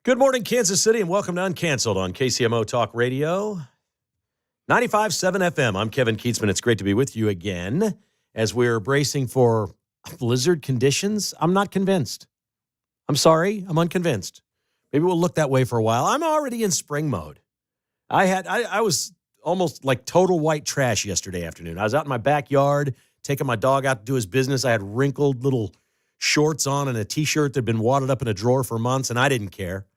Good morning, Kansas City, and welcome to Uncanceled on KCMO Talk Radio, 95.7 FM. I'm Kevin Keatsman. It's great to be with you again as we're bracing for blizzard conditions. I'm not convinced. I'm sorry. I'm unconvinced. Maybe we'll look that way for a while. I'm already in spring mode. I was almost like total white trash yesterday afternoon. I was out in my backyard taking my dog out to do his business. I had wrinkled little shorts on and a T-shirt that had been wadded up in a drawer for months, and I didn't care.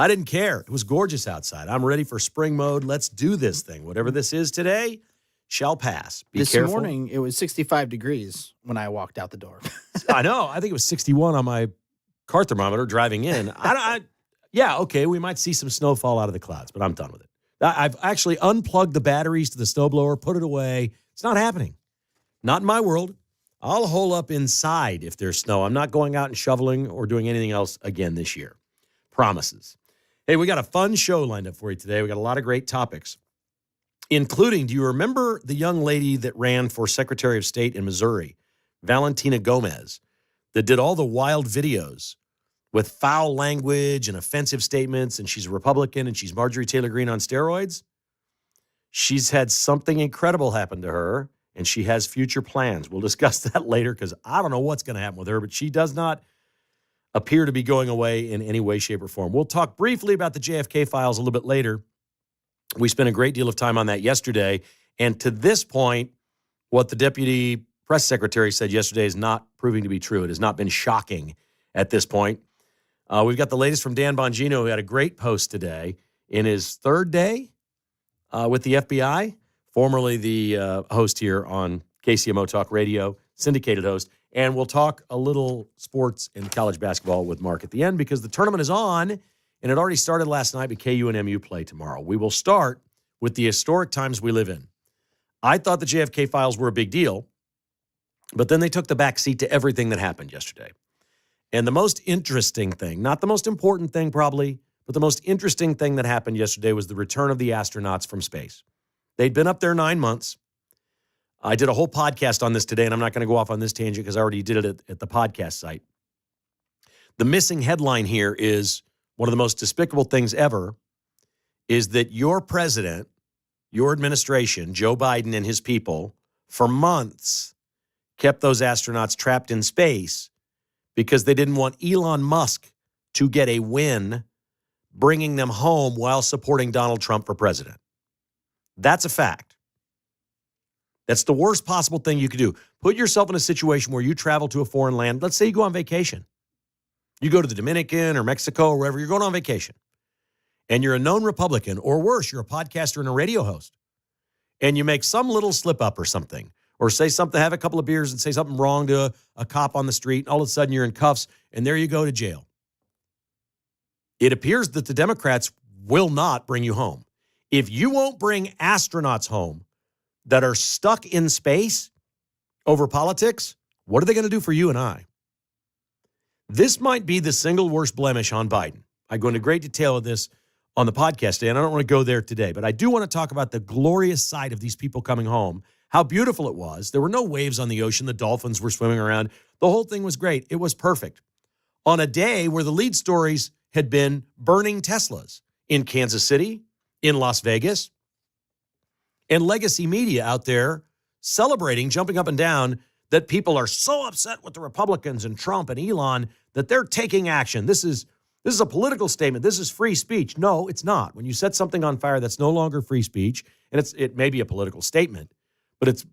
It was gorgeous outside. I'm ready for spring mode. Let's do this thing. Whatever this is today shall pass. Be this careful. Morning, it was 65 degrees when I walked out the door. I know. I think it was 61 on my car thermometer driving in. Okay, we might see some snow fall out of the clouds, but I'm done with it. I've actually unplugged the batteries to the snowblower, put it away. It's not happening. Not in my world. I'll hole up inside if there's snow. I'm not going out and shoveling or doing anything else again this year. Promises. Hey, we got a fun show lined up for you today. We got a lot of great topics, including, do you remember the young lady that ran for Secretary of State in Missouri, Valentina Gomez, that did all the wild videos with foul language and offensive statements, and she's a Republican, and she's Marjorie Taylor Greene on steroids? She's had something incredible happen to her, and she has future plans. We'll discuss that later because I don't know what's going to happen with her, but she does not appear to be going away in any way, shape, or form. We'll talk briefly about the JFK files a little bit later. We spent a great deal of time on that yesterday, and to this point, what the deputy press secretary said yesterday is not proving to be true. It has not been shocking at this point. We've got the latest from Dan Bongino, who had a great post today in his third day with the FBI, formerly the host here on KCMO Talk Radio, syndicated host. And we'll talk a little sports and college basketball with Mark at the end because the tournament is on, and it already started last night, but KU and MU play tomorrow. We will start with the historic times we live in. I thought the JFK files were a big deal, but then they took the back seat to everything that happened yesterday. And the most interesting thing, not the most important thing probably, but the most interesting thing that happened yesterday was the return of the astronauts from space. They'd been up there 9 months. I did a whole podcast on this today, and I'm not going to go off on this tangent because I already did it at the podcast site. The missing headline here is one of the most despicable things ever is that your president, your administration, Joe Biden and his people, for months kept those astronauts trapped in space because they didn't want Elon Musk to get a win bringing them home while supporting Donald Trump for president. That's a fact. That's the worst possible thing you could do. Put yourself in a situation where you travel to a foreign land. Let's say you go on vacation. You go to the Dominican or Mexico or wherever you're going on vacation. And you're a known Republican, or worse, you're a podcaster and a radio host. And you make some little slip up or something, or say something, have a couple of beers and say something wrong to a cop on the street. And all of a sudden you're in cuffs and there you go to jail. It appears that the Democrats will not bring you home. If you won't bring astronauts home that are stuck in space over politics, what are they going to do for you and I? This might be the single worst blemish on Biden. I go into great detail of this on the podcast today, and I don't want to go there today, but I do want to talk about the glorious sight of these people coming home, how beautiful it was. There were no waves on the ocean. The dolphins were swimming around. The whole thing was great. It was perfect. On a day where the lead stories had been burning Teslas in Kansas City, in Las Vegas, and legacy media out there celebrating, jumping up and down, that people are so upset with the Republicans and Trump and Elon that they're taking action. This is a political statement. This is free speech. No, it's not. When you set something on fire, that's no longer free speech, and it may be a political statement, but it's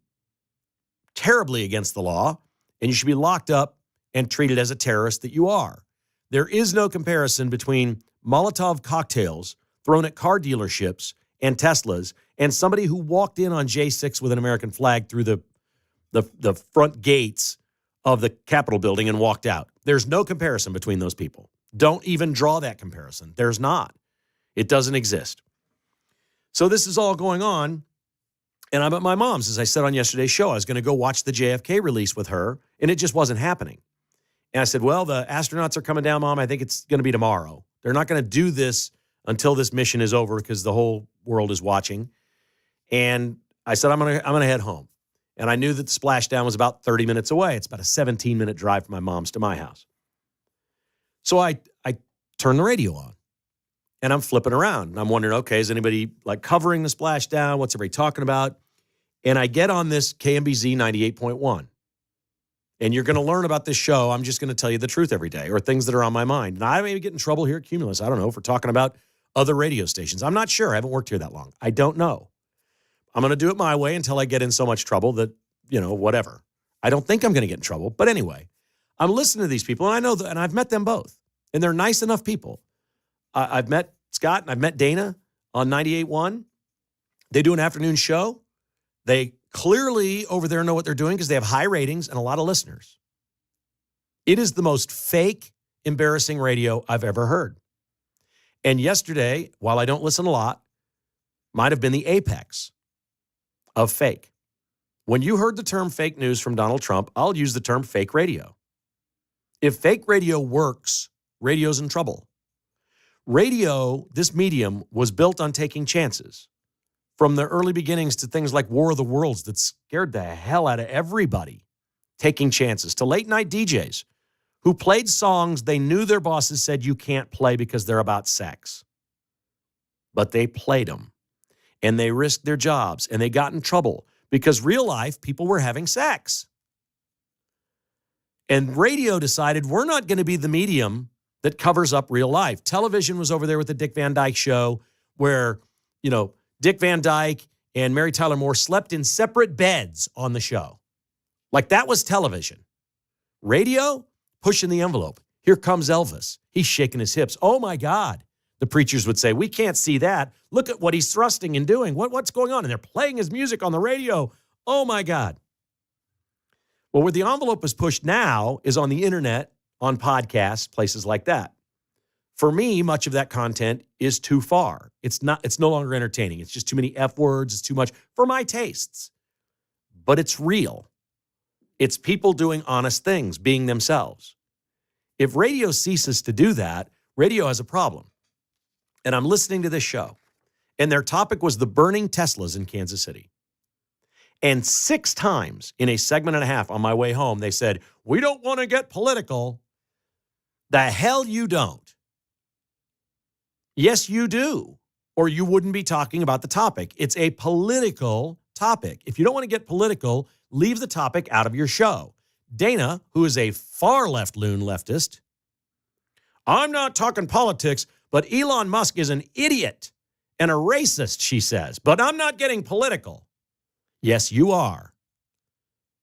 terribly against the law, and you should be locked up and treated as a terrorist that you are. There is no comparison between Molotov cocktails thrown at car dealerships and Teslas and somebody who walked in on J6 with an American flag through the front gates of the Capitol building and walked out. There's no comparison between those people. Don't even draw that comparison. There's not. It doesn't exist. So this is all going on, and I'm at my mom's, as I said on yesterday's show. I was going to go watch the JFK release with her, and it just wasn't happening. And I said, well, the astronauts are coming down, Mom. I think it's going to be tomorrow. They're not going to do this until this mission is over because the whole world is watching. And I said, I'm going to head home. And I knew that the splashdown was about 30 minutes away. It's about a 17-minute drive from my mom's to my house. So I turned the radio on. And I'm flipping around. And I'm wondering, okay, is anybody like covering the splashdown? What's everybody talking about? And I get on this KMBZ 98.1. And you're going to learn about this show. I'm just going to tell you the truth every day or things that are on my mind. And I may get in trouble here at Cumulus. I don't know, for talking about other radio stations. I'm not sure. I haven't worked here that long. I don't know. I'm going to do it my way until I get in so much trouble that, whatever. I don't think I'm going to get in trouble. But anyway, I'm listening to these people, and I know that, and I've met them both. And they're nice enough people. I've met Scott and I've met Dana on 98.1. They do an afternoon show. They clearly over there know what they're doing because they have high ratings and a lot of listeners. It is the most fake, embarrassing radio I've ever heard. And yesterday, while I don't listen a lot, might have been the apex of fake. When you heard the term fake news from Donald Trump, I'll use the term fake radio. If fake radio works, radio's in trouble. Radio, this medium, was built on taking chances. From the early beginnings to things like War of the Worlds that scared the hell out of everybody, taking chances, to late night DJs who played songs they knew their bosses said you can't play because they're about sex. But they played them, and they risked their jobs, and they got in trouble because real life people were having sex. And radio decided we're not going to be the medium that covers up real life. Television was over there with the Dick Van Dyke Show where, Dick Van Dyke and Mary Tyler Moore slept in separate beds on the show. Like that was television. Radio, pushing the envelope. Here comes Elvis. He's shaking his hips. Oh my God. The preachers would say, we can't see that. Look at what he's thrusting and doing. What's going on? And they're playing his music on the radio. Oh my God. Well, where the envelope is pushed now is on the internet, on podcasts, places like that. For me, much of that content is too far. It's no longer entertaining. It's just too many F words. It's too much for my tastes. But it's real. It's people doing honest things, being themselves. If radio ceases to do that, radio has a problem. And I'm listening to this show, and their topic was the burning Teslas in Kansas City. And 6 times in a segment and a half on my way home, they said, we don't want to get political. The hell you don't. Yes, you do, or you wouldn't be talking about the topic. It's a political topic. If you don't want to get political, leave the topic out of your show. Dana, who is a far left loon leftist, I'm not talking politics, but Elon Musk is an idiot and a racist, she says, but I'm not getting political. Yes, you are.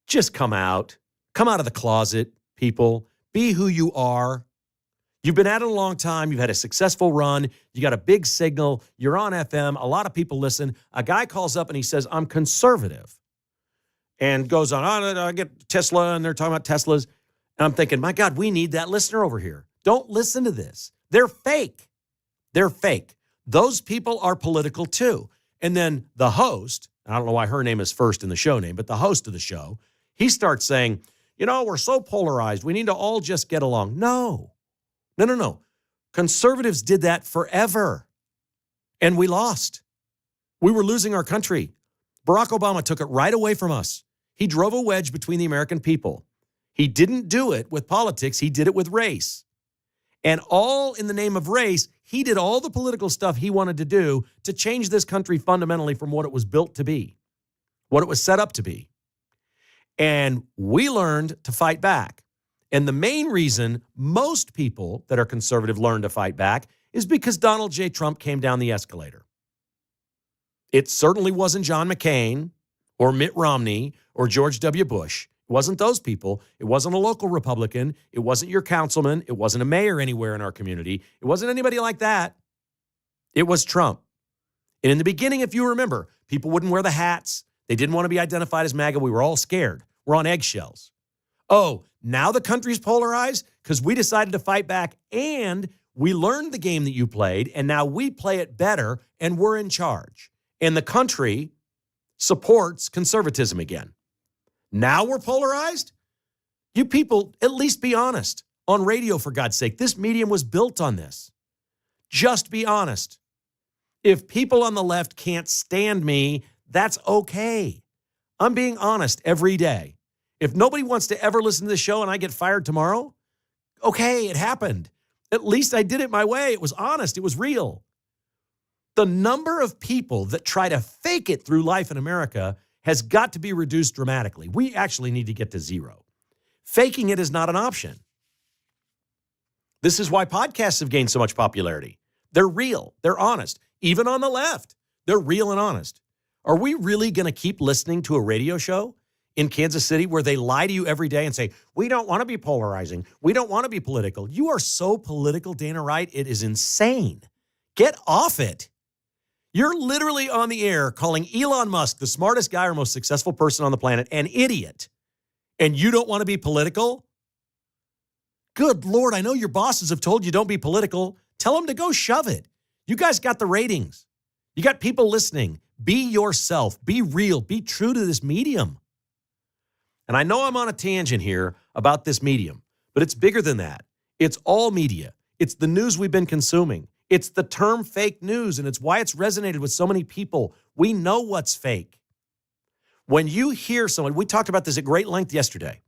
Just come out of the closet, people. Be who you are. You've been at it a long time. You've had a successful run. You got a big signal. You're on FM. A lot of people listen. A guy calls up and he says, I'm conservative. And goes on, I get Tesla, and they're talking about Teslas. And I'm thinking, my God, we need that listener over here. Don't listen to this. They're fake. They're fake. Those people are political too. And then the host, I don't know why her name is first in the show name, but the host of the show, he starts saying, we're so polarized. We need to all just get along. No. Conservatives did that forever, and we lost. We were losing our country. Barack Obama took it right away from us. He drove a wedge between the American people. He didn't do it with politics. He did it with race. And all in the name of race, he did all the political stuff he wanted to do to change this country fundamentally from what it was built to be, what it was set up to be. And we learned to fight back. And the main reason most people that are conservative learn to fight back is because Donald J. Trump came down the escalator. It certainly wasn't John McCain or Mitt Romney or George W. Bush. It wasn't those people. It wasn't a local Republican. It wasn't your councilman. It wasn't a mayor anywhere in our community. It wasn't anybody like that. It was Trump. And in the beginning, if you remember, people wouldn't wear the hats. They didn't want to be identified as MAGA. We were all scared. We're on eggshells. Oh, now the country's polarized because we decided to fight back and we learned the game that you played, and now we play it better and we're in charge. And the country supports conservatism again. Now we're polarized? You people, at least be honest. On radio, for God's sake, this medium was built on this. Just be honest. If people on the left can't stand me, that's okay. I'm being honest every day. If nobody wants to ever listen to the show and I get fired tomorrow, okay, it happened. At least I did it my way. It was honest. It was real. The number of people that try to fake it through life in America has got to be reduced dramatically. We actually need to get to zero. Faking it is not an option. This is why podcasts have gained so much popularity. They're real. They're honest. Even on the left, they're real and honest. Are we really going to keep listening to a radio show in Kansas City where they lie to you every day and say, we don't want to be polarizing. We don't want to be political. You are so political, Dana Wright. It is insane. Get off it. You're literally on the air calling Elon Musk the smartest guy or most successful person on the planet an idiot. And you don't want to be political? Good Lord, I know your bosses have told you don't be political. Tell them to go shove it. You guys got the ratings. You got people listening. Be yourself. Be real. Be true to this medium. And I know I'm on a tangent here about this medium, but it's bigger than that. It's all media. It's the news we've been consuming. It's the term fake news, and it's why it's resonated with so many people. We know what's fake. When you hear someone, we talked about this at great length yesterday.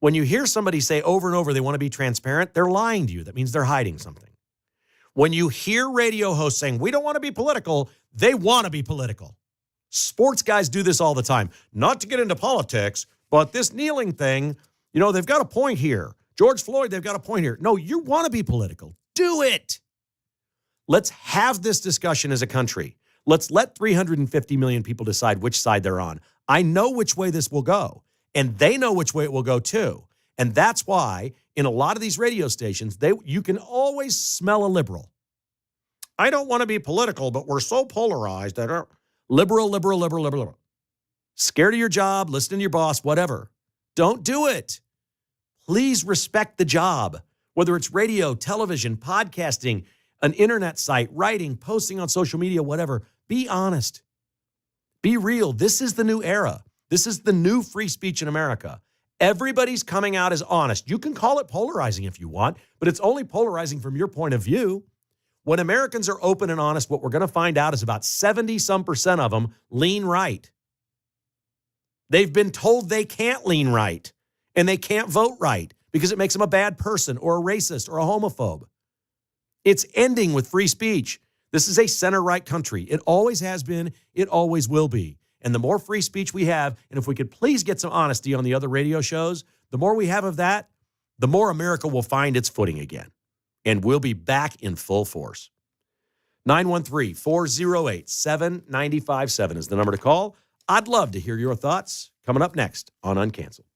When you hear somebody say over and over they want to be transparent, they're lying to you. That means they're hiding something. When you hear radio hosts saying, we don't want to be political, they want to be political. Sports guys do this all the time. Not to get into politics, but this kneeling thing, they've got a point here. George Floyd, they've got a point here. No, you want to be political. Do it. Let's have this discussion as a country. Let's let 350 million people decide which side they're on. I know which way this will go, and they know which way it will go too. And that's why in a lot of these radio stations, you can always smell a liberal. I don't want to be political, but we're so polarized that liberal. Scared of your job, listening to your boss, whatever. Don't do it. Please respect the job, whether it's radio, television, podcasting, an internet site, writing, posting on social media, whatever. Be honest. Be real. This is the new era. This is the new free speech in America. Everybody's coming out as honest. You can call it polarizing if you want, but it's only polarizing from your point of view. When Americans are open and honest, what we're going to find out is about 70% of them lean right. They've been told they can't lean right and they can't vote right because it makes them a bad person or a racist or a homophobe. It's ending with free speech. This is a center-right country. It always has been. It always will be. And the more free speech we have, and if we could please get some honesty on the other radio shows, the more we have of that, the more America will find its footing again. And we'll be back in full force. 913-408-7957 is the number to call. I'd love to hear your thoughts. Coming up next on Uncanceled.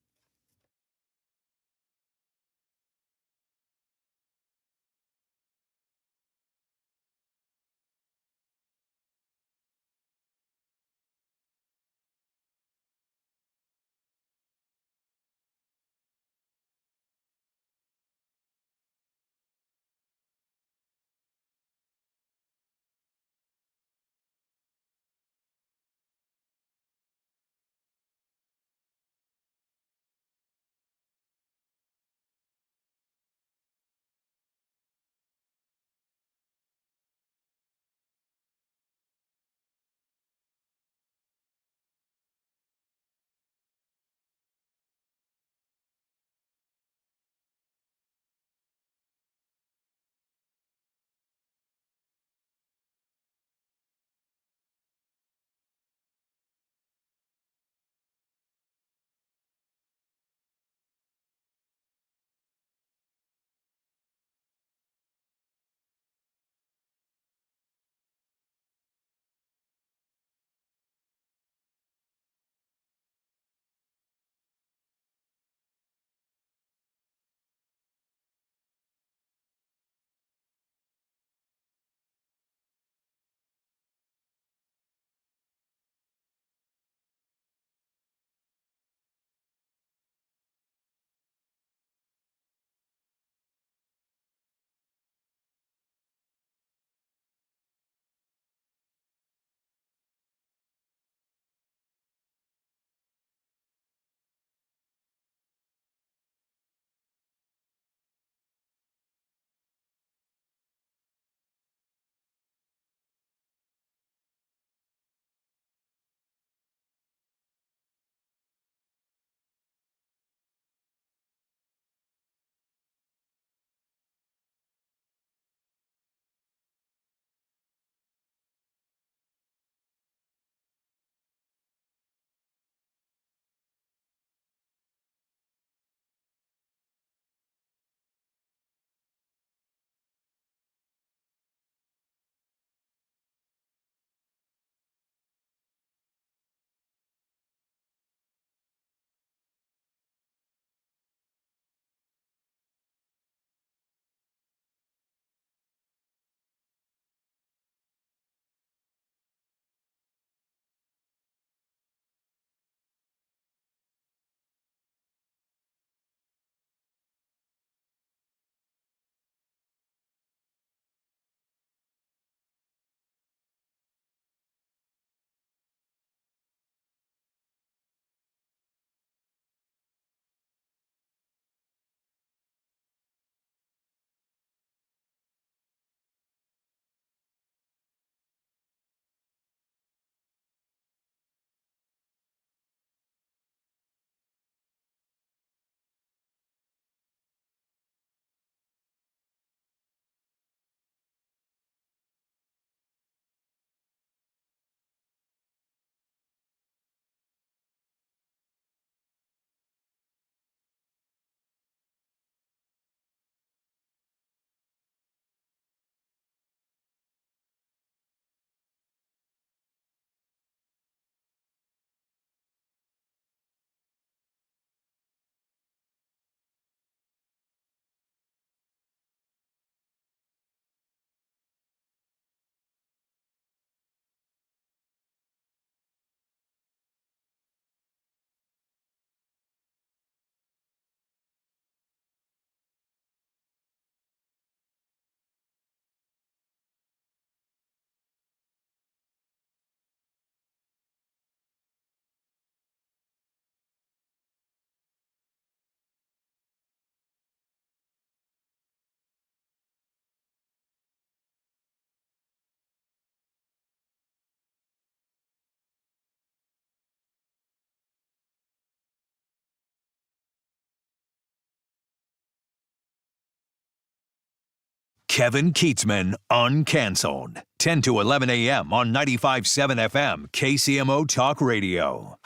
Kevin Keatsman Uncanceled. 10 to 11 a.m. on 95.7 FM, KCMO Talk Radio.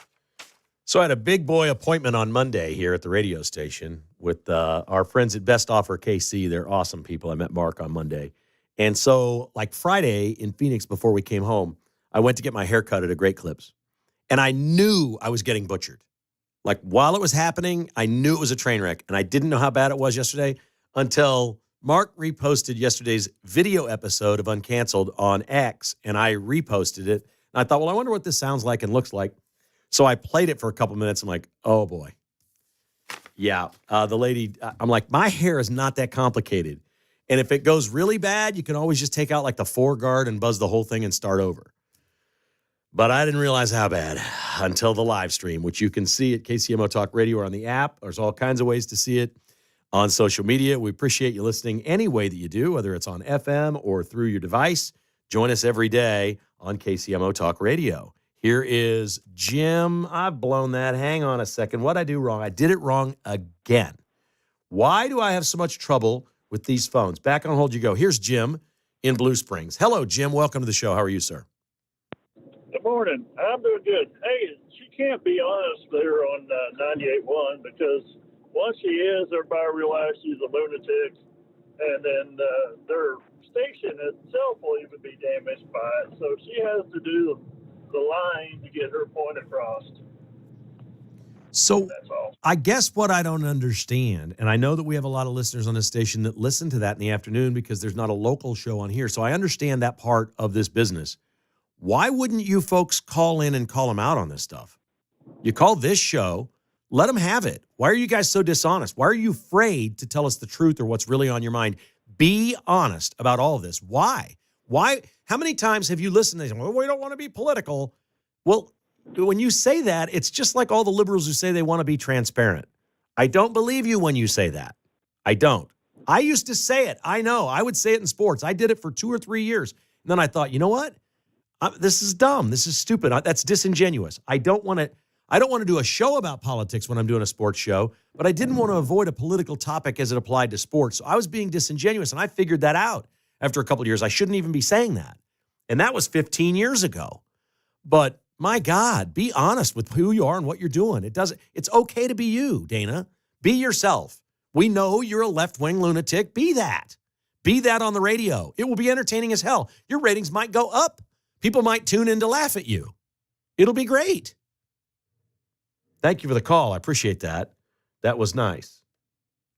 So I had a big boy appointment on Monday here at the radio station with our friends at Best Offer KC. They're awesome people. I met Mark on Monday. And so like Friday in Phoenix before we came home, I went to get my hair cut at a Great Clips. And I knew I was getting butchered. Like while it was happening, I knew it was a train wreck. And I didn't know how bad it was yesterday until Mark reposted yesterday's video episode of Uncanceled on X. And I reposted it. And I thought, well, I wonder what this sounds like and looks like. So I played it for a couple minutes. I'm like, oh, boy. Yeah, the lady, I'm like, my hair is not that complicated. And if it goes really bad, you can always just take out like the 4-guard and buzz the whole thing and start over. But I didn't realize how bad until the live stream, which you can see at KCMO Talk Radio or on the app. There's all kinds of ways to see it on social media. We appreciate you listening any way that you do, whether it's on FM or through your device. Join us every day on KCMO Talk Radio. Here is Jim. I've blown that. Hang on a second. What'd I do wrong? I did it wrong again. Why do I have so much trouble with these phones? Back on hold you go. Here's Jim in Blue Springs. Hello, Jim. Welcome to the show. How are you, sir? Good morning. I'm doing good. Hey, she can't be honest there on 98.1 because once she is, everybody realizes she's a lunatic, and then their station itself will even be damaged by it. So she has to do the line to get her point across. So That's all. I guess what I don't understand, and I know that we have a lot of listeners on this station that listen to that in the afternoon because there's not a local show on here. So I understand that part of this business. Why wouldn't you folks call in and call them out on this stuff? You call this show, let them have it. Why are you guys so dishonest? Why are you afraid to tell us the truth or what's really on your mind? Be honest about all of this. Why? Why? How many times have you listened to this? Well, we don't want to be political. Well, when you say that, it's just like all the liberals who say they want to be transparent. I don't believe you when you say that. I don't. I used to say it. I know. I would say it in sports. I did it for 2 or 3 years. And then I thought, you know what? This is dumb. This is stupid. That's disingenuous. I don't want to do a show about politics when I'm doing a sports show, but I didn't want to avoid a political topic as it applied to sports. So I was being disingenuous, and I figured that out after a couple of years. I shouldn't even be saying that. And that was 15 years ago. But my God, be honest with who you are and what you're doing. It's okay to be you, Dana. Be yourself. We know you're a left-wing lunatic. Be that. Be that on the radio. It will be entertaining as hell. Your ratings might go up. People might tune in to laugh at you. It'll be great. Thank you for the call. I appreciate that. That was nice.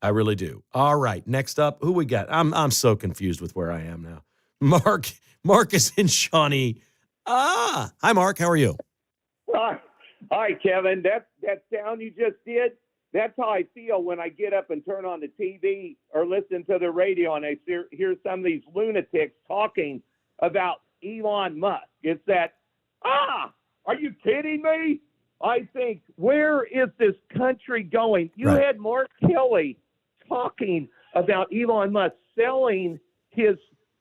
I really do. All right. Next up, who we got? I'm so confused with where I am now. Mark is in Shawnee. Hi, Mark. How are you? Hi, Kevin. That sound you just did, that's how I feel when I get up and turn on the TV or listen to the radio and I hear some of these lunatics talking about Elon Musk. It's that, are you kidding me? I think, where is this country going? You Right. had Mark Kelly talking about Elon Musk selling his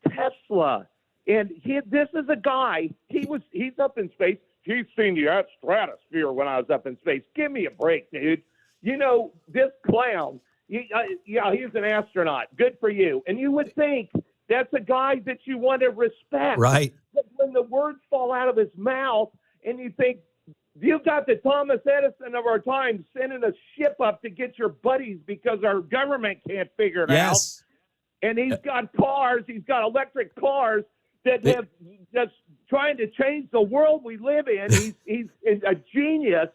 Tesla. And this is a guy, he's up in space. He's seen the stratosphere when I was up in space. Give me a break, dude. You know, this clown, he's an astronaut. Good for you. And you would think that's a guy that you want to respect. Right. But when the words fall out of his mouth and you think, you've got the Thomas Edison of our time sending a ship up to get your buddies because our government can't figure it out. And he's got cars, he's got electric cars that have just trying to change the world we live in. He's a genius,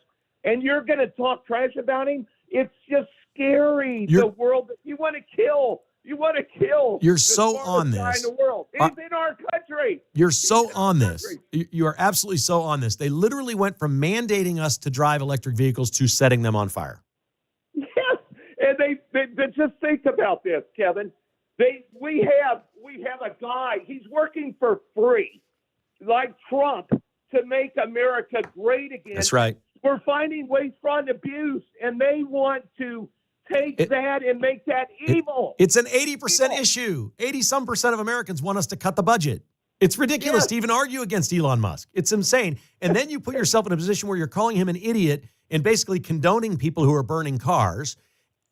and you're going to talk trash about him? It's just scary, the world that you want to kill. You want to kill. You're so on this. Guy in the world. He's in our country. You're so on this. You are absolutely so on this. They literally went from mandating us to drive electric vehicles to setting them on fire. Yes, and they just think about this, Kevin. We have a guy. He's working for free, like Trump, to make America great again. That's right. We're finding ways from abuse, and they want to take that and make that evil. It's an 80% issue. 80-some% of Americans want us to cut the budget. It's ridiculous to even argue against Elon Musk. It's insane. And then you put yourself in a position where you're calling him an idiot and basically condoning people who are burning cars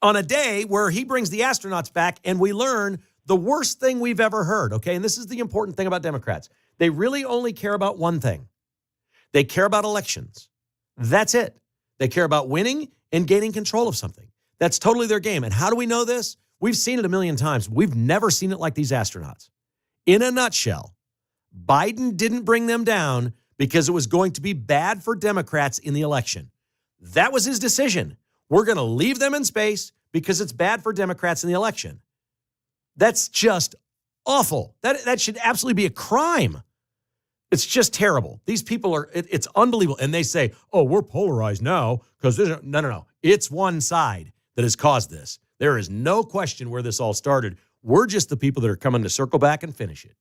on a day where he brings the astronauts back and we learn the worst thing we've ever heard, okay? And this is the important thing about Democrats. They really only care about one thing. They care about elections. That's it. They care about winning and gaining control of something. That's totally their game. And how do we know this? We've seen it a million times. We've never seen it like these astronauts. In a nutshell, Biden didn't bring them down because it was going to be bad for Democrats in the election. That was his decision. We're going to leave them in space because it's bad for Democrats in the election. That's just awful. That should absolutely be a crime. It's just terrible. These people are, it's unbelievable. And they say, oh, we're polarized now because no. It's one side that has caused this. There is no question where this all started. We're just the people that are coming to circle back and finish it.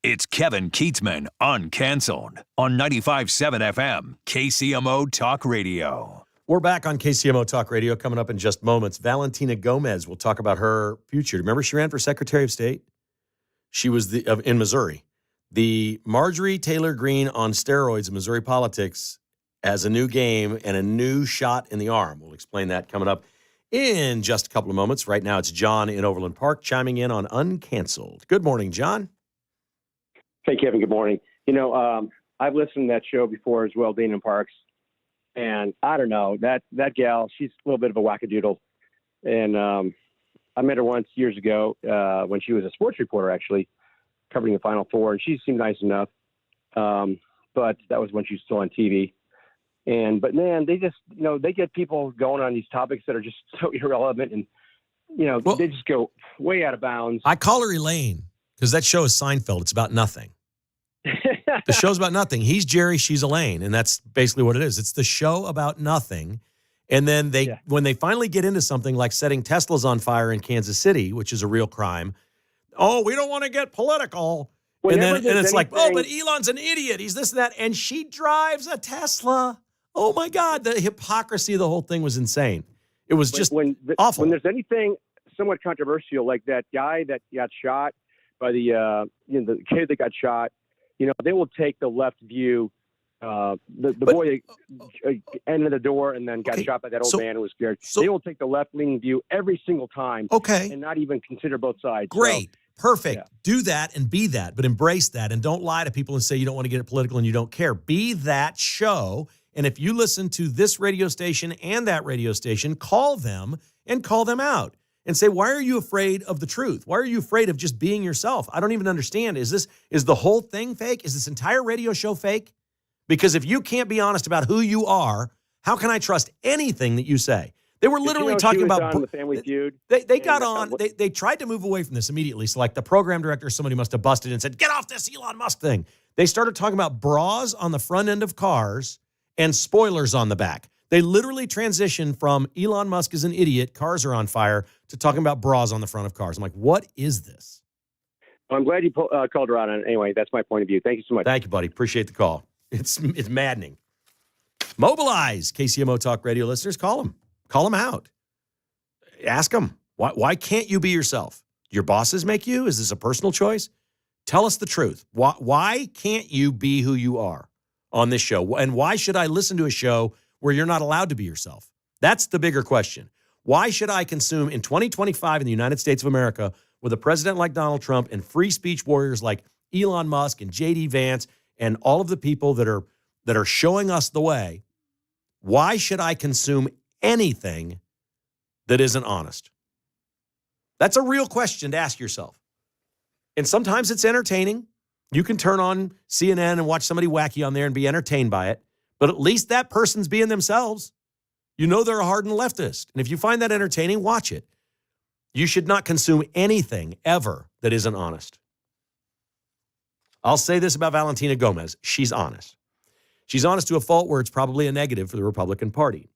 It's Kevin Keatsman Uncanceled on 95.7 FM, KCMO Talk Radio. We're back on KCMO Talk Radio. Coming up in just moments, Valentina Gomez will talk about her future. Remember, she ran for Secretary of State? She was in Missouri. The Marjorie Taylor Greene on steroids in Missouri politics as a new game and a new shot in the arm. We'll explain that coming up in just a couple of moments. Right now, it's John in Overland Park chiming in on Uncanceled. Good morning, John. Hey, Kevin, good morning. I've listened to that show before as well, Dean and Parks, and I don't know, that gal, she's a little bit of a wackadoodle. And I met her once years ago when she was a sports reporter, actually, covering the Final Four, and she seemed nice enough. But that was when she was still on TV. But man, they just, they get people going on these topics that are just so irrelevant, and, they just go way out of bounds. I call her Elaine because that show is Seinfeld. It's about nothing. The show's about nothing. He's Jerry, she's Elaine, and that's basically what it is. It's the show about nothing. And then when they finally get into something like setting Teslas on fire in Kansas City, which is a real crime, we don't want to get political. And it's like, but Elon's an idiot. He's this and that. And she drives a Tesla. Oh, my God. The hypocrisy of the whole thing was insane. It was just awful. When there's anything somewhat controversial, like that guy that got shot by the kid that got shot, they will take the left view. The boy entered the door and then got shot by that old man who was scared. They will take the left-leaning view every single time. Okay. And not even consider both sides. Great. Perfect. Yeah. Do that and be that, but embrace that. And don't lie to people and say you don't want to get it political and you don't care. Be that show. And if you listen to this radio station and that radio station, call them and call them out. And say, why are you afraid of the truth? Why are you afraid of just being yourself? I don't even understand. Is the whole thing fake? Is this entire radio show fake? Because if you can't be honest about who you are, how can I trust anything that you say? They were literally talking about the Family Feud. They got on. They tried to move away from this immediately. So like the program director, somebody must have busted and said, get off this Elon Musk thing. They started talking about bras on the front end of cars and spoilers on the back. They literally transitioned from Elon Musk is an idiot, cars are on fire, to talking about bras on the front of cars. I'm like, what is this? Well, I'm glad you called her out on it. Anyway, that's my point of view. Thank you so much. Thank you, buddy. Appreciate the call. It's maddening. Mobilize, KCMO Talk Radio listeners. Call them. Call them out. Ask them, why can't you be yourself? Your bosses make you? Is this a personal choice? Tell us the truth. Why can't you be who you are on this show? And why should I listen to a show where you're not allowed to be yourself? That's the bigger question. Why should I consume in 2025 in the United States of America with a president like Donald Trump and free speech warriors like Elon Musk and J.D. Vance and all of the people that are showing us the way? Why should I consume anything that isn't honest? That's a real question to ask yourself. And sometimes it's entertaining. You can turn on CNN and watch somebody wacky on there and be entertained by it. But at least that person's being themselves. You know they're a hardened leftist. And if you find that entertaining, watch it. You should not consume anything ever that isn't honest. I'll say this about Valentina Gomez. She's honest. She's honest to a fault where it's probably a negative for the Republican Party.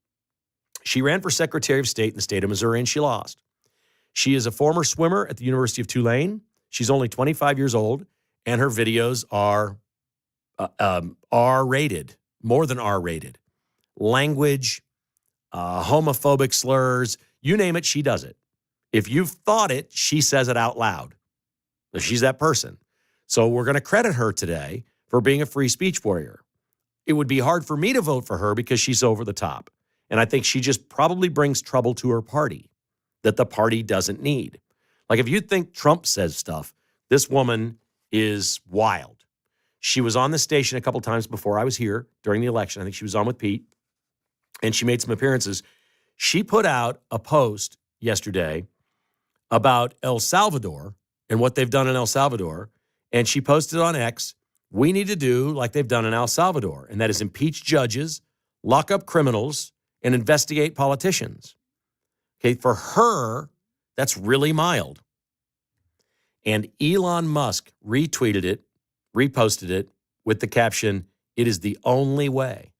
She ran for Secretary of State in the state of Missouri, and she lost. She is a former swimmer at the University of Tulane. She's only 25 years old, and her videos are R-rated, more than R-rated. Language, homophobic slurs, you name it, she does it. If you've thought it, she says it out loud. She's that person. So we're going to credit her today for being a free speech warrior. It would be hard for me to vote for her because she's over the top. And I think she just probably brings trouble to her party that the party doesn't need. Like if you think Trump says stuff, this woman is wild. She was on the station a couple times before I was here during the election. I think she was on with Pete, and she made some appearances. She put out a post yesterday about El Salvador and what they've done in El Salvador, and she posted on X, we need to do like they've done in El Salvador, and that is impeach judges, lock up criminals, and investigate politicians. Okay, for her, that's really mild. And Elon Musk retweeted it, reposted it with the caption, it is the only way.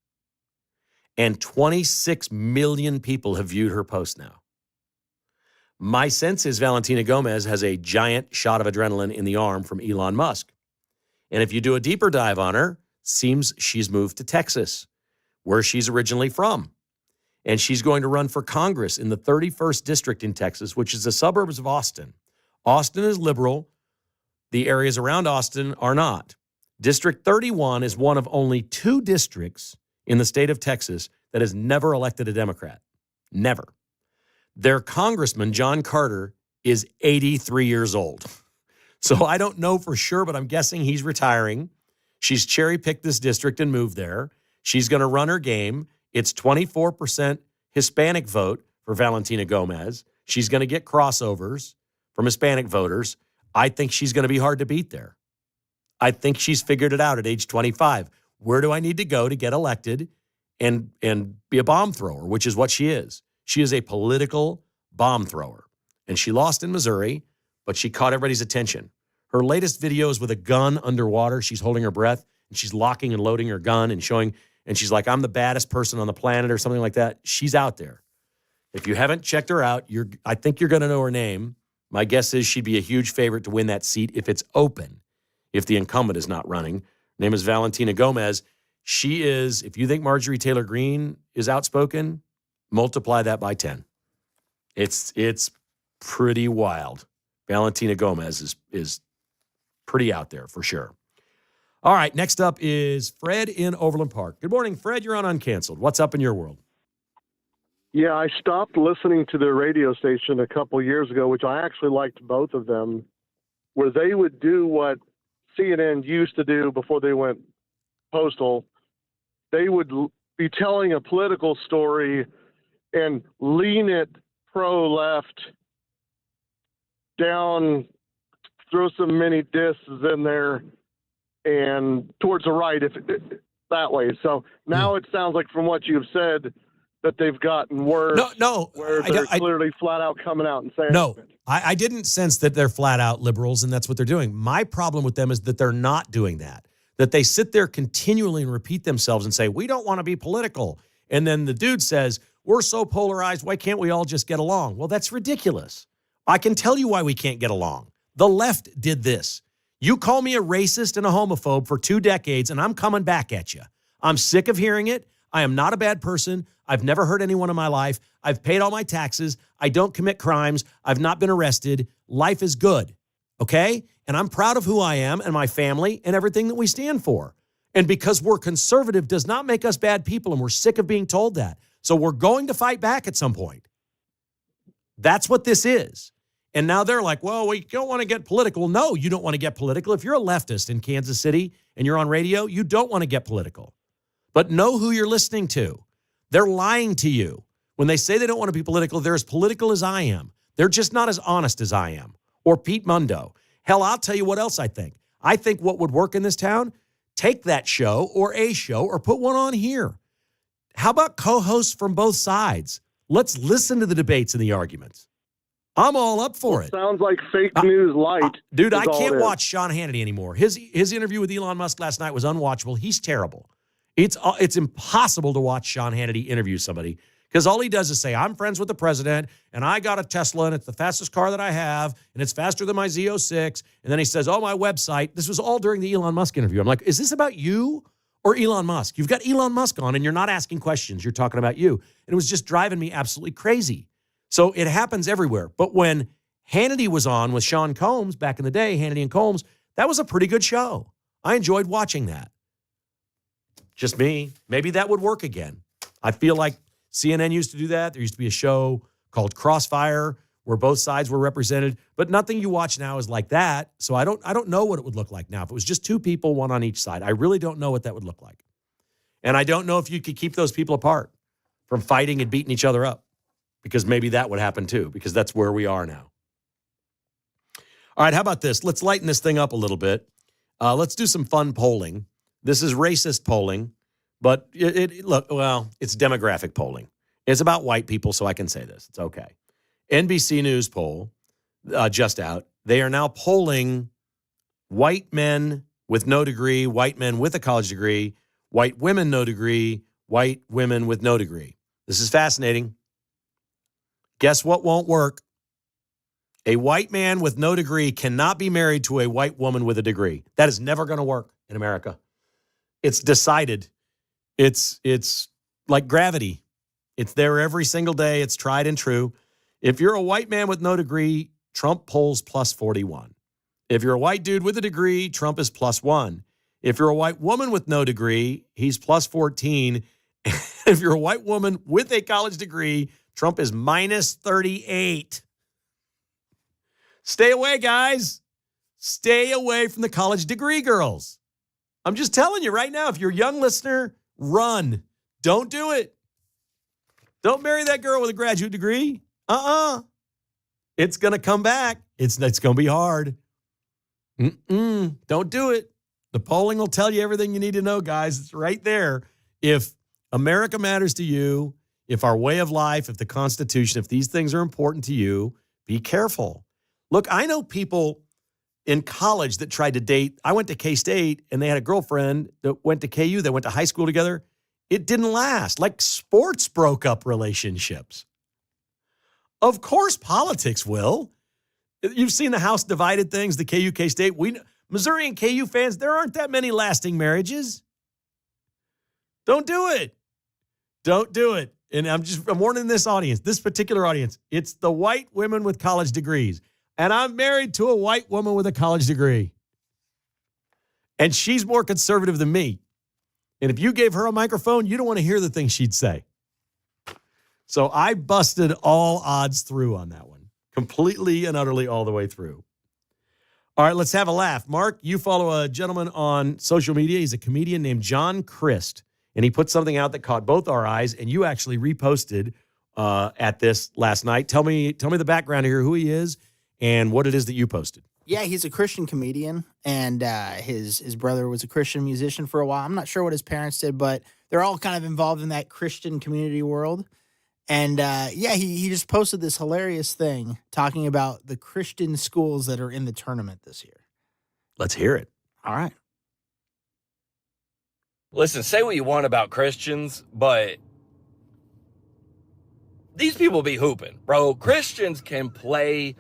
And 26 million people have viewed her post now. My sense is Valentina Gomez has a giant shot of adrenaline in the arm from Elon Musk. And if you do a deeper dive on her, seems she's moved to Texas, where she's originally from. And she's going to run for Congress in the 31st district in Texas, which is the suburbs of Austin. Austin is liberal. The areas around Austin are not. District 31 is one of only 2 districts in the state of Texas that has never elected a Democrat. Never. Their congressman, John Carter, is 83 years old. So I don't know for sure, but I'm guessing he's retiring. She's cherry-picked this district and moved there. She's going to run her game. It's 24% Hispanic vote for Valentina Gomez. She's going to get crossovers from Hispanic voters. I think she's going to be hard to beat there. I think she's figured it out at age 25. Where do I need to go to get elected and be a bomb thrower, which is what she is. She is a political bomb thrower. And she lost in Missouri, but she caught everybody's attention. Her latest video is with a gun underwater. She's holding her breath, and she's locking and loading her gun and showing, and she's like, I'm the baddest person on the planet or something like that. She's out there. If you haven't checked her out, I think you're going to know her name. My guess is she'd be a huge favorite to win that seat if it's open, if the incumbent is not running. Her name is Valentina Gomez. She is, if you think Marjorie Taylor Greene is outspoken, multiply that by 10. It's pretty wild. Valentina Gomez is pretty out there for sure. All right, next up is Fred in Overland Park. Good morning, Fred. You're on Uncanceled. What's up in your world? Yeah, I stopped listening to the radio station a couple years ago, which I actually liked both of them, where they would do what CNN used to do before they went postal. They would be telling a political story and lean it pro-left down, throw some mini discs in there, and towards the right, if that way. So now it sounds like from what you've said that they've gotten worse. No, where they're clearly flat out coming out and saying no. I didn't sense that they're flat out liberals and that's what they're doing. My problem with them is that they're not doing that. That they sit there continually and repeat themselves and say, we don't want to be political. And then the dude says, we're so polarized, why can't we all just get along? Well, that's ridiculous. I can tell you why we can't get along. The left did this. You call me a racist and a homophobe for 2 decades, and I'm coming back at you. I'm sick of hearing it. I am not a bad person. I've never hurt anyone in my life. I've paid all my taxes. I don't commit crimes. I've not been arrested. Life is good, okay? And I'm proud of who I am and my family and everything that we stand for. And because we're conservative does not make us bad people, and we're sick of being told that. So we're going to fight back at some point. That's what this is. And now they're like, well, we don't want to get political. No, you don't want to get political. If you're a leftist in Kansas City and you're on radio, you don't want to get political. But know who you're listening to. They're lying to you. When they say they don't want to be political, they're as political as I am. They're just not as honest as I am. Or Pete Mundo. Hell, I'll tell you what else I think. I think what would work in this town, take that show or a show or put one on here. How about co-hosts from both sides? Let's listen to the debates and the arguments. I'm all up for it. Sounds like fake news light. Dude, I can't watch Sean Hannity anymore. His interview with Elon Musk last night was unwatchable. He's terrible. It's impossible to watch Sean Hannity interview somebody because all he does is say, I'm friends with the president, and I got a Tesla, and it's the fastest car that I have, and it's faster than my Z06. And then he says, oh, my website. This was all during the Elon Musk interview. I'm like, is this about you or Elon Musk? You've got Elon Musk on, and you're not asking questions. You're talking about you. And it was just driving me absolutely crazy. So it happens everywhere. But when Hannity was on with Sean Combs back in the day, Hannity and Combs, that was a pretty good show. I enjoyed watching that. Just me. Maybe that would work again. I feel like CNN used to do that. There used to be a show called Crossfire where both sides were represented, but nothing you watch now is like that. So I don't know what it would look like now. If it was just 2 people, one on each side, I really don't know what that would look like. And I don't know if you could keep those people apart from fighting and beating each other up, because maybe that would happen too, because that's where we are now. All right, how about this? Let's lighten this thing up a little bit. Let's do some fun polling. This is racist polling, but it's demographic polling. It's about white people, so I can say this. It's okay. NBC News poll just out. They are now polling white men with no degree, white men with a college degree, white women no degree, white women with no degree. This is fascinating. Guess what won't work? A white man with no degree cannot be married to a white woman with a degree. That is never going to work in America. It's decided. It's like gravity. It's there every single day. It's tried and true. If you're a white man with no degree, Trump polls plus 41. If you're a white dude with a degree, Trump is plus 1. If you're a white woman with no degree, he's plus 14. If you're a white woman with a college degree, Trump is minus 38. Stay away, guys. Stay away from the college degree girls. I'm just telling you right now, if you're a young listener, run. Don't do it. Don't marry that girl with a graduate degree. It's going to come back. It's going to be hard. Don't do it. The polling will tell you everything you need to know, guys. It's right there. If America matters to you, if our way of life, if the Constitution, if these things are important to you, be careful. Look, I know people in college that tried to date. I went to K-State, and they had a girlfriend that went to KU. They went to high school together. It didn't last. Like sports broke up relationships. Of course, politics will. You've seen the House divided things, the KU, K-State. Missouri and KU fans, there aren't that many lasting marriages. Don't do it. Don't do it. And I'm warning this audience, this particular audience. It's the white women with college degrees. And I'm married to a white woman with a college degree. And she's more conservative than me. And if you gave her a microphone, you don't want to hear the things she'd say. So I busted all odds through on that one. Completely and utterly all the way through. All right, let's have a laugh. Mark, you follow a gentleman on social media. He's a comedian named John Christ. And he put something out that caught both our eyes. And you actually reposted at this last night. Tell me the background here, who he is, and what it is that you posted. Yeah, he's a Christian comedian, and his brother was a Christian musician for a while. I'm not sure what his parents did, but they're all kind of involved in that Christian community world. And he just posted this hilarious thing talking about the Christian schools that are in the tournament this year. Let's hear it. All right. Listen, say what you want about Christians, but these people be hooping, bro. Christians can play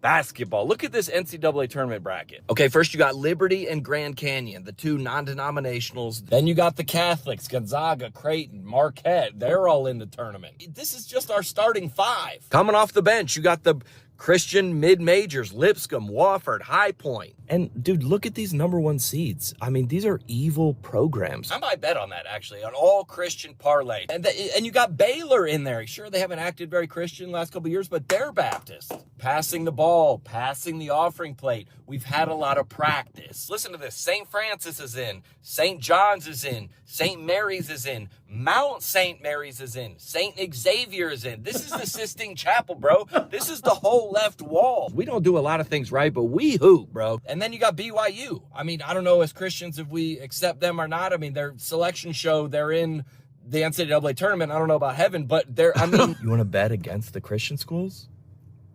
basketball. Look at this NCAA tournament bracket. Okay, first you got Liberty and Grand Canyon, the two non-denominationals. Then you got the Catholics, Gonzaga, Creighton, Marquette. They're all in the tournament. This is just our starting five. Coming off the bench, you got the Christian mid-majors, Lipscomb, Wofford, High Point. And, dude, look at these number one seeds. I mean, these are evil programs. I might bet on that, actually, on all Christian parlay. And you got Baylor in there. Sure, they haven't acted very Christian the last couple of years, but they're Baptist. Passing the ball, passing the offering plate. We've had a lot of practice. Listen to this. St. Francis is in. St. John's is in. St. Mary's is in. Mount St. Mary's is in. St. Xavier is in. This is the Sistine Chapel, bro. This is the whole left wall. We don't do a lot of things right, but we hoop, bro. And then you got BYU. I mean, I don't know as Christians if we accept them or not. I mean, their selection show, they're in the NCAA tournament. I don't know about heaven, but you want to bet against the Christian schools?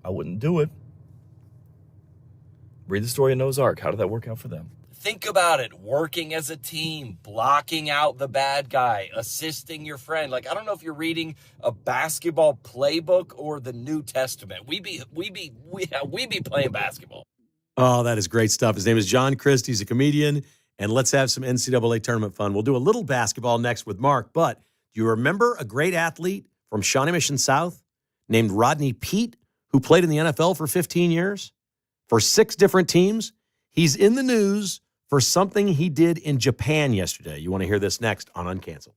I wouldn't do it. Read the story of Noah's Ark. How did that work out for them? Think about it. Working as a team, blocking out the bad guy, assisting your friend. Like, I don't know if you're reading a basketball playbook or the New Testament. We be playing basketball. Oh, that is great stuff. His name is John Christ. He's a comedian. And let's have some NCAA tournament fun. We'll do a little basketball next with Mark. But do you remember a great athlete from Shawnee Mission South named Rodney Peete, who played in the NFL for 15 years for 6 different teams? He's in the news for something he did in Japan yesterday. You want to hear this next on Uncanceled.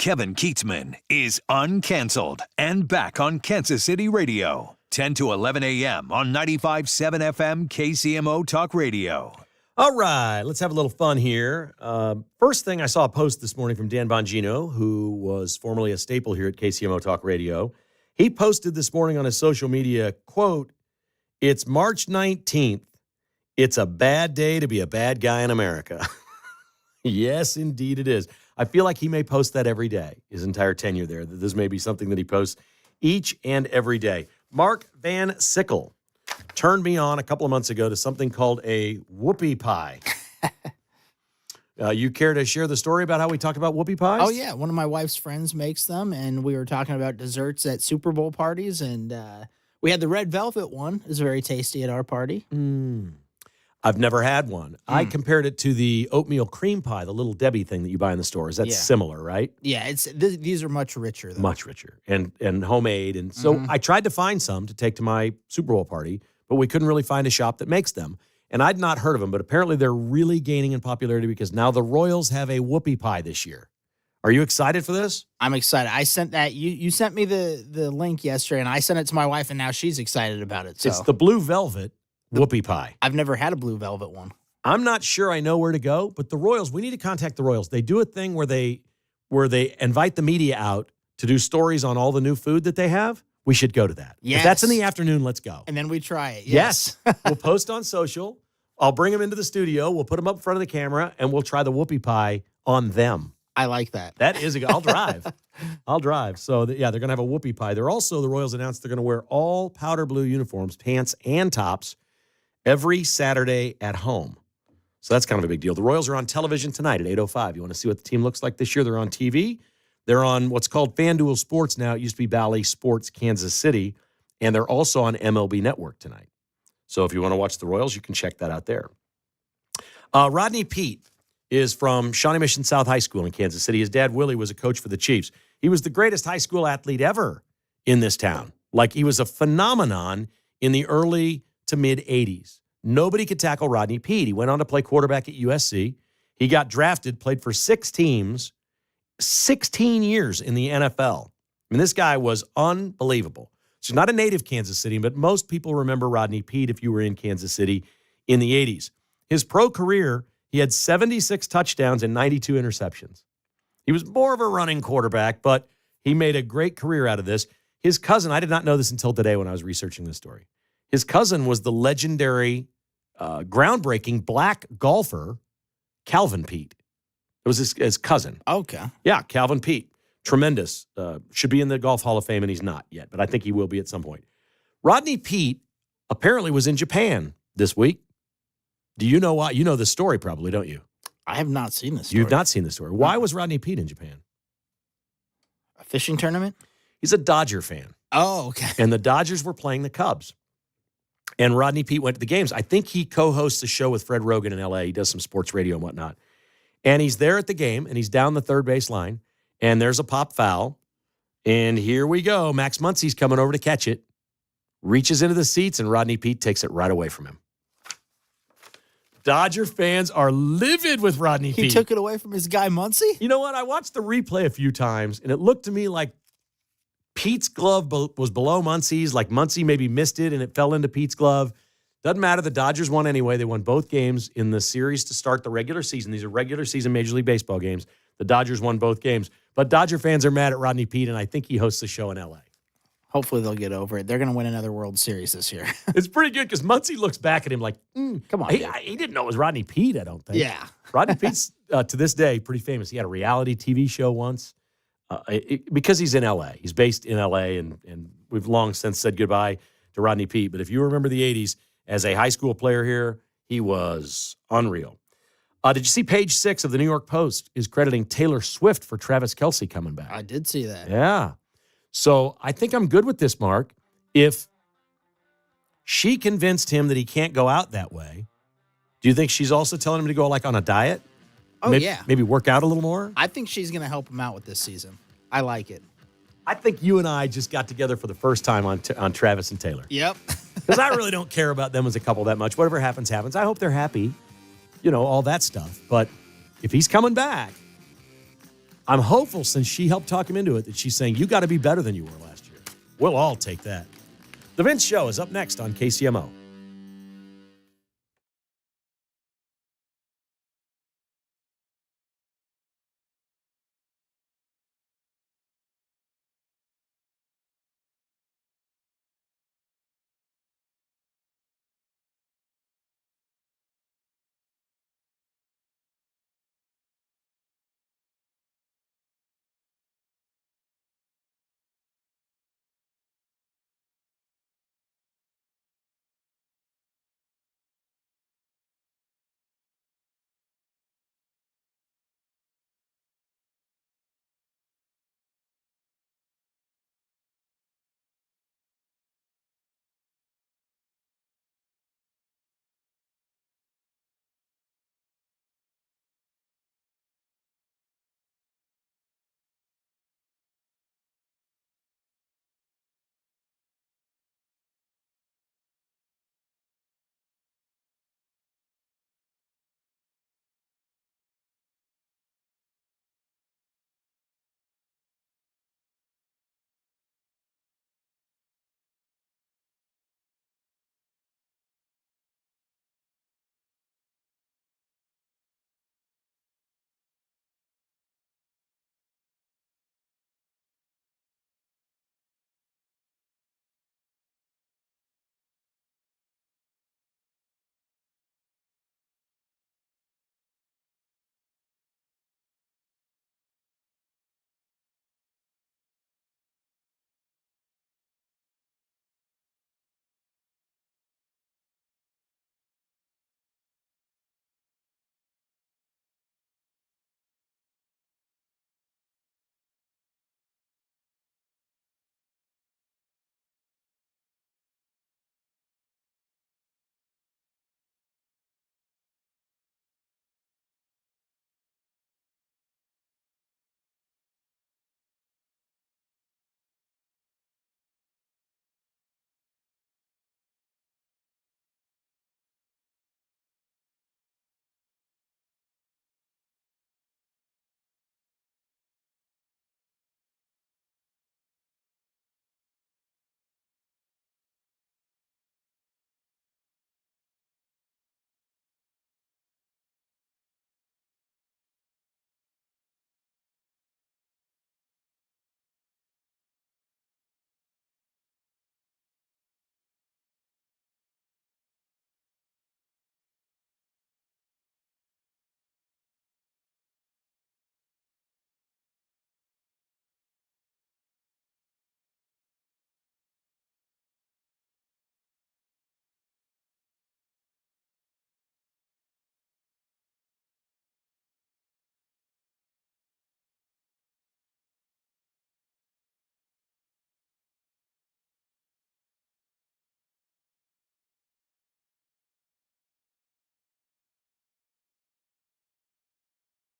Kevin Keatsman is uncanceled and back on Kansas City radio. 10 to 11 a.m. on 95.7 FM KCMO Talk Radio. All right, let's have a little fun here. First thing, I saw a post this morning from Dan Bongino, who was formerly a staple here at KCMO Talk Radio. He posted this morning on his social media, quote, "It's March 19th. It's a bad day to be a bad guy in America." Yes, indeed it is. I feel like he may post that every day, his entire tenure there, that this may be something that he posts each and every day. Mark Van Sickle turned me on a couple of months ago to something called a whoopie pie. You care to share the story about how we talked about whoopie pies? Oh, yeah. One of my wife's friends makes them, and we were talking about desserts at Super Bowl parties, and we had the red velvet one. It was very tasty at our party. I've never had one. I compared it to the oatmeal cream pie, the Little Debbie thing that you buy in the stores. That's similar, right? Yeah, these are much richer, though. Much richer and homemade. And so I tried to find some to take to my Super Bowl party, but we couldn't really find a shop that makes them. And I'd not heard of them, but apparently they're really gaining in popularity because now the Royals have a whoopie pie this year. Are you excited for this? I'm excited. I sent that. You sent me the link yesterday, and I sent it to my wife, and now she's excited about it. So. It's the blue velvet whoopie pie. I've never had a blue velvet one. I'm not sure I know where to go, but the Royals, we need to contact the Royals. They do a thing where they invite the media out to do stories on all the new food that they have. We should go to that. Yes. If that's in the afternoon, let's go. And then we try it. Yes. We'll post on social. I'll bring them into the studio. We'll put them up in front of the camera, and we'll try the whoopie pie on them. I like that. That is I'll drive. I'll drive. So, they're going to have a whoopie pie. The Royals announced they're going to wear all powder blue uniforms, pants and tops, every Saturday at home. So that's kind of a big deal. The Royals are on television tonight at 8:05. You want to see what the team looks like this year? They're on TV. They're on what's called FanDuel Sports now. It used to be Bally Sports Kansas City. And they're also on MLB Network tonight. So if you want to watch the Royals, you can check that out there. Rodney Peete is from Shawnee Mission South High School in Kansas City. His dad, Willie, was a coach for the Chiefs. He was the greatest high school athlete ever in this town. Like, he was a phenomenon in the early to mid-'80s. Nobody could tackle Rodney Peete. He went on to play quarterback at USC. He got drafted, played for 6 teams, 16 years in the NFL. I mean, this guy was unbelievable. So not a native Kansas City, but most people remember Rodney Peete if you were in Kansas City in the 80s. His pro career, he had 76 touchdowns and 92 interceptions. He was more of a running quarterback, but he made a great career out of this. His cousin, I did not know this until today when I was researching this story. His cousin was the legendary, groundbreaking black golfer, Calvin Peete. It was his cousin. Okay. Yeah, Calvin Peete. Tremendous. Should be in the Golf Hall of Fame, and he's not yet, but I think he will be at some point. Rodney Peete apparently was in Japan this week. Do you know why? You know the story probably, don't you? I have not seen this story. You've not seen the story. Why was Rodney Peete in Japan? A fishing tournament? He's a Dodger fan. Oh, okay. And the Dodgers were playing the Cubs. And Rodney Peete went to the games. I think he co-hosts a show with Fred Rogan in L.A. He does some sports radio and whatnot. And he's there at the game, and he's down the third base line. And there's a pop foul. And here we go. Max Muncy's coming over to catch it. Reaches into the seats, and Rodney Peete takes it right away from him. Dodger fans are livid with Rodney Peete. He took it away from his guy, Muncy? You know what? I watched the replay a few times, and it looked to me like Pete's glove was below Muncy's. Like Muncy maybe missed it, and it fell into Pete's glove. Doesn't matter. The Dodgers won anyway. They won both games in the series to start the regular season. These are regular season Major League Baseball games. The Dodgers won both games. But Dodger fans are mad at Rodney Peete, and I think he hosts a show in L.A. Hopefully they'll get over it. They're going to win another World Series this year. It's pretty good because Muncy looks back at him like, come on. He didn't know it was Rodney Peete, I don't think. Yeah. Rodney Pete's, to this day, pretty famous. He had a reality TV show once because he's in L.A. He's based in L.A., and we've long since said goodbye to Rodney Peete. But if you remember the 80s, as a high school player here, he was unreal. Did you see page 6 of the New York Post is crediting Taylor Swift for Travis Kelce coming back? I did see that. Yeah. So I think I'm good with this, Mark. If she convinced him that he can't go out that way, do you think she's also telling him to go like on a diet? Oh, yeah. Maybe work out a little more? I think she's going to help him out with this season. I like it. I think you and I just got together for the first time on Travis and Taylor. Yep. Because I really don't care about them as a couple that much. Whatever happens, happens. I hope they're happy. You know, all that stuff. But if he's coming back, I'm hopeful, since she helped talk him into it, that she's saying, you got to be better than you were last year. We'll all take that. The Vince Show is up next on KCMO.